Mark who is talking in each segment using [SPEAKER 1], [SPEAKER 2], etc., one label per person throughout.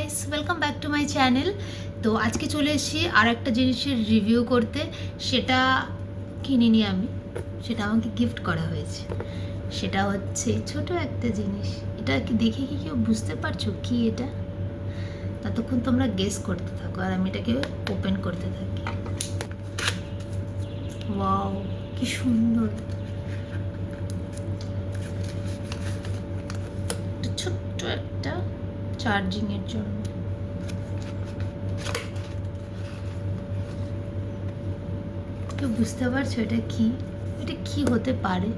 [SPEAKER 1] Guys, welcome back to my channel. তো আজকে চলে এসেছি আর একটা জিনিসের রিভিউ করতে। সেটা কিনিনি আমি, সেটা আমাকে গিফট করা হয়েছে। সেটা হচ্ছে ছোট একটা জিনিস। এটা কি দেখে কি কেউ বুঝতে পারছো কি এটা? ততক্ষণ তোমরা গেস করতে থাকো আর আমি এটাকে ওপেন করতে থাকি। ওয়াও, কি সুন্দর! ছোট্ট একটা চার্জিংয়ের জন্য। কেউ বুঝতে পারছো এটা কি? এটা কি হতে পারে?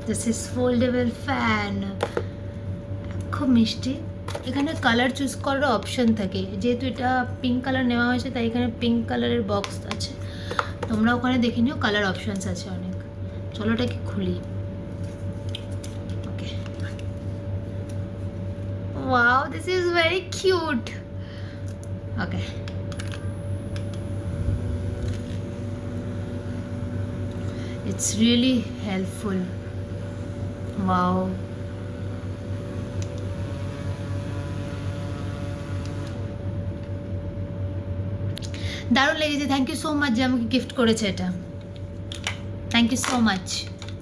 [SPEAKER 1] This is foldable fan. খুব মিষ্টি। এখানে কালার চুজ করার অপশন থাকে। যেহেতু এটা পিঙ্ক কালার নেওয়া হয়েছে তাই এখানে পিঙ্ক কালারের বক্স আছে। তোমরা ওখানে দেখে নিও, কালার অপশানস আছে অনেক। চলো এটাকে খুলি। Okay, wow, this is very cute. Okay, it's really helpful. Wow. দারুণ লেগেছে। থ্যাংক ইউ সো মাচ যে আমাকে গিফট করেছে এটা। Thank you so much.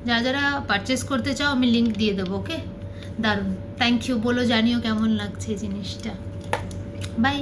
[SPEAKER 1] যারা যারা পারচেস করতে চাও আমি লিঙ্ক দিয়ে দেবো। ওকে, দারুণ, থ্যাংক ইউ। বলো, জানিও কেমন লাগছে এই জিনিসটা। বাই।